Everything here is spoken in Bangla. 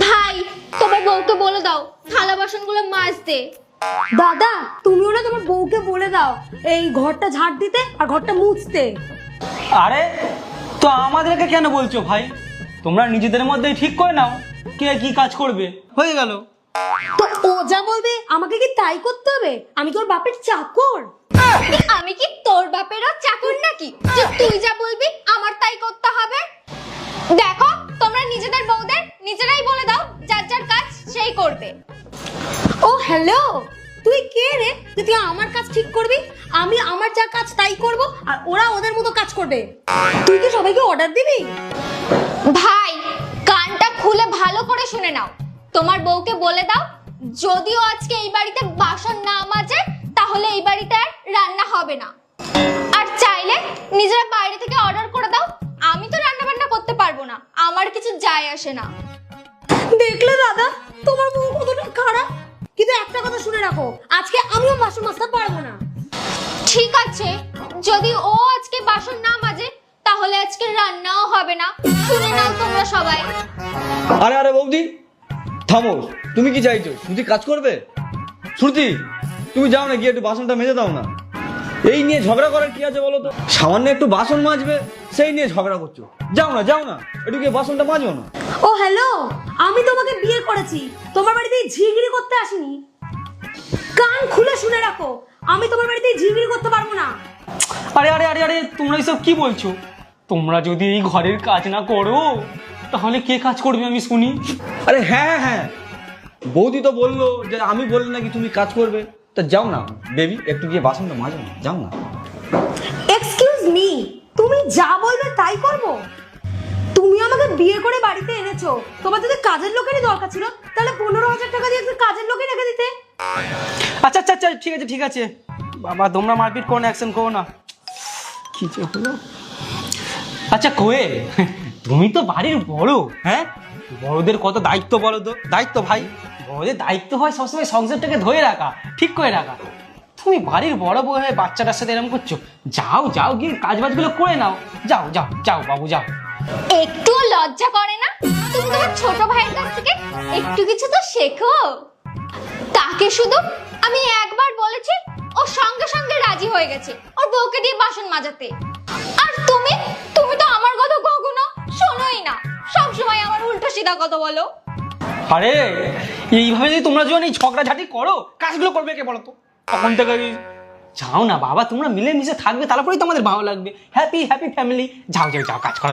ভাই তোমার বউকে বলে দাও থালা বাসনগুলো মাজতে। দাদা তুমিও না তোমার বউকে বলে দাও এই ঘরটা ঝাড় দিতে আর ঘরটা মুছতে। আরে তো আমাদেরকে কেন বলছো ভাই? তোমরা নিজেদের মধ্যেই ঠিক করে নাও কে কি কাজ করবে, হয়ে গেল। তো ও যা বলবে আমাকে কি তাই করতে হবে? আমি কি ওর বাপের চাকর? আমি কি তোর বাপেরও চাকর নাকি যে তুই যা বলবি আমার তাই করতে হবে? দেখো তোমরা নিজেদের বউদের নিজেরাই বলে দাও যার যার কাজ সেই করবে। ও হ্যালো, তুই কে রে যে তুই আমার কাজ ঠিক করবি? আমি আমার যা কাজ তাই করব আর ওরা ওদের মতো কাজ করবে। তুই কি সবাইকে অর্ডার দিবি? ভাই কানটা খুলে ভালো করে শুনে নাও, তোমার বউকে বলে দাও যদিও আজকে এই বাড়িতে বাসন না মাজে তাহলে এই বাড়িতে আর রান্না হবে না। আর চাইলে নিজেরা বাইরে থেকে অর্ডার করে দাও, আমি তো রান্না বান্না করতে পারবো না, আমার কিছু যায় আসে না। দেখলে দাদা তোমার বউ কতটা খারাপ। কিন্তু একটা কথা শুনে রাখো, আজকে আমিও বাসন মাজতে পারবো না। ঠিক আছে, যদি ও আজকে বাসন না মাজে তাহলে আজকে রান্নাও হবে না। শুনে নাও তোমরা সবাই। আরে আরে বৌদি থামো, তুমি কি চাইছো? শ্রুতি কাজ করবে? শ্রুতি তুমি যাও না, গিয়ে একটু বাসনটা মেজে দাও না। এই নিয়ে ঝগড়া করার কি আছে বলো তো? সামান্য একটু বাসন মাজবে সেই নিয়ে ঝগড়া করছো। যাও না যাও না, একটু গিয়ে বাসনটা মাজো না। ও হ্যালো, আমি তোমাকে বিয়ে করেছি, তোমার বাড়িতে ঝিগড়ি করতে আসিনি। কান খুলে শুনে রাখো, আমি তোমার বাড়িতে ঝিগড়ি করতে পারবো না। আরে আরে আরে আরে তোমরা এইসব কি বলছো? তোমরা যদি এই ঘরের কাজ না করো তাহলে কে কাজ করবে আমি শুনি। আরে হ্যাঁ হ্যাঁ হ্যাঁ, বৌদি তো বললো যে আমি বললে নাকি তুমি কাজ করবে। তা যাও না বেবি, একটু গিয়ে বাসনটা মাজো না, যাও না। এক্সকিউজ মি, তুমি যা বলবে তাই করব? তুমি আমাকে বিয়ে করে বাড়িতে এনেছো, তোমার যদি কাজের লোকেরই দরকার ছিল তাহলে 15,000 টাকা দিয়ে একটা কাজের লোকই রেখে দিতে। আচ্ছা আচ্ছা আচ্ছা ঠিক আছে ঠিক আছে বাবা, তোমরা মারপিট করো না, অ্যাকশন করো না। কি যে হলো। আচ্ছা কোয়েল, তুমি তো বাড়ির বড়, হ্যাঁ? বড়দের কত দায়িত্ব বলো তো? দায়িত্ব ভাই, বড়দের দায়িত্ব হয় সবসময় সংসারটাকে ধরে রাখা, ঠিক করে রাখা। তুমি বাড়ির বড় বউ হয়ে বাচ্চাটার সাথে এরকম করছো? যাও যাও গিয়ে কাজ বাজগুলো করে নাও, যাও যাও যাও বাবু যাও। একটু লজ্জা করে না? তুমি তোমার ছোট ভাইয়ের কাছ থেকে একটু কিছু তো শেখো। তাকে শুধু আমি একবার বলেছি, ও সঙ্গে সঙ্গে রাজি হয়ে গেছে ওর বউকে দিয়ে বাসন মাজাতে। আর তুমি তুমি তো আমার কথা কখনো শোনোই না, সব সময় আমার উল্টো সিধা কথা বলো। আরে এইভাবে যদি তোমরা যখন এই ঝগড়াঝাটি করো কাজগুলো করবে কে বলো তো? তখন থেকে যাও না বাবা, তোমরা মিলেমিশে থাকবে তারপরেই তোমাদের ভালো লাগবে। Happy happy family. যাও যাও যাও কাজ করো।